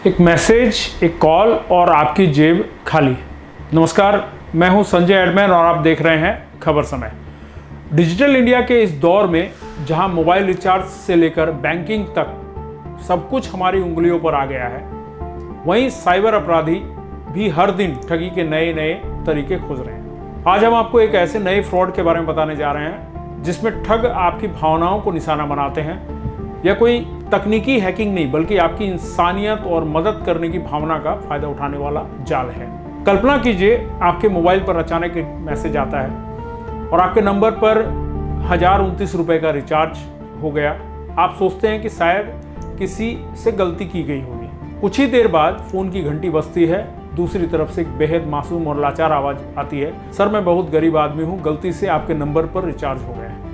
एक मैसेज, एक कॉल और आपकी जेब खाली। नमस्कार, मैं हूं संजय एडमैन और आप देख रहे हैं खबर समय। डिजिटल इंडिया के इस दौर में जहां मोबाइल रिचार्ज से लेकर बैंकिंग तक सब कुछ हमारी उंगलियों पर आ गया है, वहीं साइबर अपराधी भी हर दिन ठगी के नए नए तरीके खोज रहे हैं। आज हम आपको एक ऐसे नए फ्रॉड के बारे में बताने जा रहे हैं जिसमें ठग आपकी भावनाओं को निशाना बनाते हैं। यह कोई तकनीकी हैकिंग नहीं बल्कि आपकी इंसानियत और मदद करने की भावना का फायदा उठाने वाला जाल है। कल्पना कीजिए, आपके मोबाइल पर अचानक एक मैसेज आता है और आपके नंबर पर 1029 रुपए का रिचार्ज हो गया। आप सोचते हैं कि शायद किसी से गलती की गई होगी। कुछ ही देर बाद फोन की घंटी बजती है। दूसरी तरफ से एक बेहद मासूम और लाचार आवाज आती है, सर मैं बहुत गरीब आदमी हूँ, गलती से आपके नंबर पर रिचार्ज हो गया है,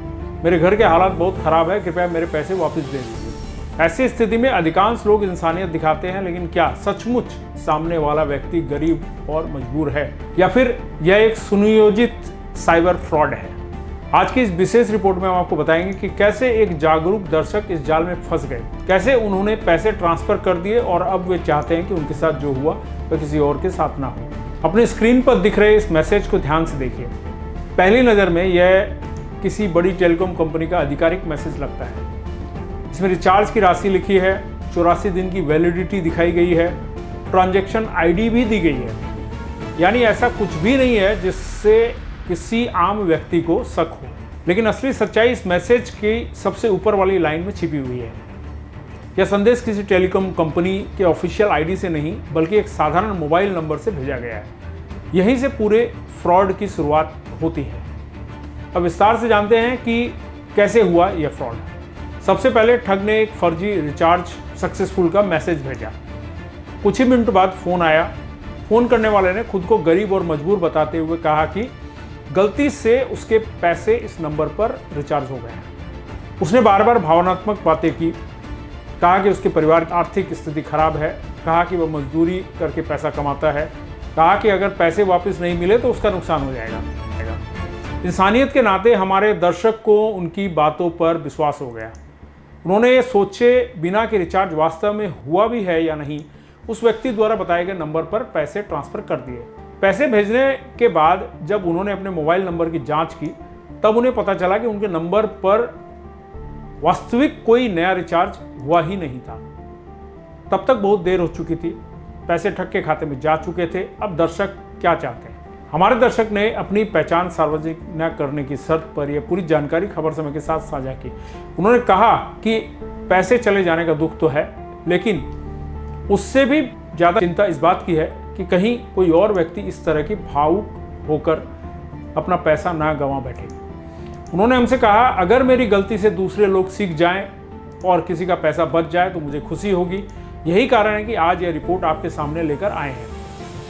मेरे घर के हालात बहुत खराब है, कृपया मेरे पैसे वापस दे दीजिए। ऐसी स्थिति में अधिकांश लोग इंसानियत दिखाते हैं, लेकिन क्या सचमुच सामने वाला व्यक्ति गरीब और मजबूर है या फिर यह एक सुनियोजित साइबर फ्रॉड है? आज की इस विशेष रिपोर्ट में हम आपको बताएंगे कि कैसे एक जागरूक दर्शक इस जाल में फंस गए, कैसे उन्होंने पैसे ट्रांसफर कर दिए और अब वे चाहते हैं कि उनके साथ जो हुआ वह किसी और के साथ ना हो। अपनी स्क्रीन पर दिख रहे इस मैसेज को ध्यान से देखिए। पहली नज़र में यह किसी बड़ी टेलीकॉम कंपनी का आधिकारिक मैसेज लगता है। इसमें रिचार्ज की राशि लिखी है, 84 दिन की वैलिडिटी दिखाई गई है, ट्रांजैक्शन आईडी भी दी गई है। यानी ऐसा कुछ भी नहीं है जिससे किसी आम व्यक्ति को शक हो। लेकिन असली सच्चाई इस मैसेज की सबसे ऊपर वाली लाइन में छिपी हुई है। यह संदेश किसी टेलीकॉम कंपनी के ऑफिशियल आईडी से नहीं बल्कि एक साधारण मोबाइल नंबर से भेजा गया है। यहीं से पूरे फ्रॉड की शुरुआत होती है। अब विस्तार से जानते हैं कि कैसे हुआ यह फ्रॉड। सबसे पहले ठग ने एक फर्जी रिचार्ज सक्सेसफुल का मैसेज भेजा। कुछ ही मिनट बाद फोन आया। फोन करने वाले ने खुद को गरीब और मजबूर बताते हुए कहा कि गलती से उसके पैसे इस नंबर पर रिचार्ज हो गए हैं। उसने बार बार भावनात्मक बातें की, कहा कि उसके परिवार की आर्थिक स्थिति खराब है, कहा कि वह मजदूरी करके पैसा कमाता है, कहा कि अगर पैसे वापस नहीं मिले तो उसका नुकसान हो जाएगा। इंसानियत के नाते हमारे दर्शक को उनकी बातों पर विश्वास हो गया। उन्होंने ये सोचे बिना कि रिचार्ज वास्तव में हुआ भी है या नहीं, उस व्यक्ति द्वारा बताए गए नंबर पर पैसे ट्रांसफर कर दिए। पैसे भेजने के बाद जब उन्होंने अपने मोबाइल नंबर की जांच की, तब उन्हें पता चला कि उनके नंबर पर वास्तविक कोई नया रिचार्ज हुआ ही नहीं था। तब तक बहुत देर हो चुकी थी, पैसे ठग के खाते में जा चुके थे। अब दर्शक क्या चाहते हैं? हमारे दर्शक ने अपनी पहचान सार्वजनिक न करने की शर्त पर यह पूरी जानकारी खबर समय के साथ साझा की। उन्होंने कहा कि पैसे चले जाने का दुख तो है, लेकिन उससे भी ज़्यादा चिंता इस बात की है कि कहीं कोई और व्यक्ति इस तरह की भावुक होकर अपना पैसा ना गंवा बैठे। उन्होंने हमसे कहा, अगर मेरी गलती से दूसरे लोग सीख जाएं और किसी का पैसा बच जाए तो मुझे खुशी होगी। यही कारण है कि आज यह रिपोर्ट आपके सामने लेकर आए हैं,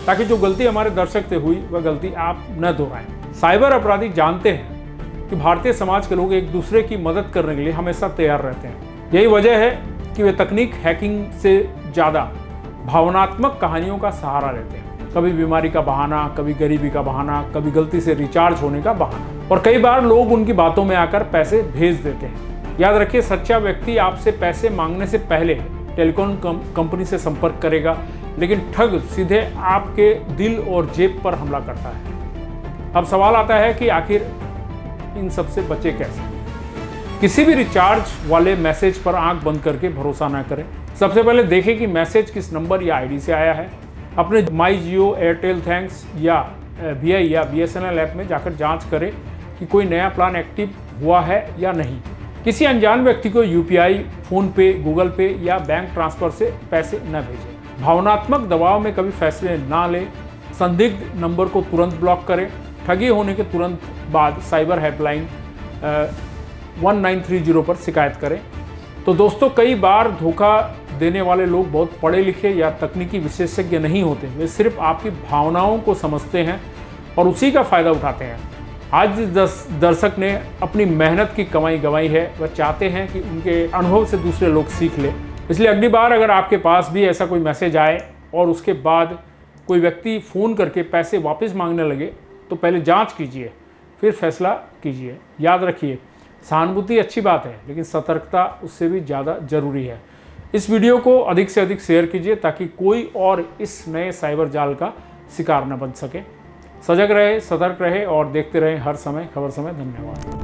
ताकि जो गलती हमारे दर्शक से हुई वह गलती आप न दोहराएं। साइबर अपराधी जानते हैं कि भारतीय समाज के लोग एक दूसरे की मदद करने के लिए हमेशा तैयार रहते हैं। यही वजह है कि वे तकनीक हैकिंग से ज़्यादा भावनात्मक कहानियों का सहारा लेते हैं। कभी बीमारी का बहाना, कभी गरीबी का बहाना, कभी गलती से रिचार्ज होने का बहाना, और कई बार लोग उनकी बातों में आकर पैसे भेज देते हैं। याद रखिए, सच्चा व्यक्ति आपसे पैसे मांगने से पहले टेलीकॉम कंपनी से संपर्क करेगा, लेकिन ठग सीधे आपके दिल और जेब पर हमला करता है। अब सवाल आता है कि आखिर इन सब से बचे कैसे? किसी भी रिचार्ज वाले मैसेज पर आंख बंद करके भरोसा ना करें। सबसे पहले देखें कि मैसेज किस नंबर या आईडी से आया है। अपने माई जियो, एयरटेल थैंक्स या VI या BSNL ऐप में जाकर जांच करें कि कोई नया प्लान एक्टिव हुआ है या नहीं। किसी अनजान व्यक्ति को UPI, फ़ोनपे, गूगल पे या बैंक ट्रांसफ़र से पैसे न भेजें। भावनात्मक दबाव में कभी फैसले ना लें। संदिग्ध नंबर को तुरंत ब्लॉक करें। ठगी होने के तुरंत बाद साइबर हेल्पलाइन 1930 पर शिकायत करें। तो दोस्तों, कई बार धोखा देने वाले लोग बहुत पढ़े लिखे या तकनीकी विशेषज्ञ नहीं होते। वे सिर्फ आपकी भावनाओं को समझते हैं और उसी का फ़ायदा उठाते हैं। आज जिस दर्शक ने अपनी मेहनत की कमाई गंवाई है, वह चाहते हैं कि उनके अनुभव से दूसरे लोग सीख लें। इसलिए अगली बार अगर आपके पास भी ऐसा कोई मैसेज आए और उसके बाद कोई व्यक्ति फ़ोन करके पैसे वापस मांगने लगे, तो पहले जांच कीजिए, फिर फैसला कीजिए। याद रखिए, सहानुभूति अच्छी बात है, लेकिन सतर्कता उससे भी ज़्यादा ज़रूरी है। इस वीडियो को अधिक से अधिक शेयर कीजिए ताकि कोई और इस नए साइबर जाल का शिकार न बन सके। सजग रहे, सतर्क रहे और देखते रहे हर समय खबर समय। धन्यवाद।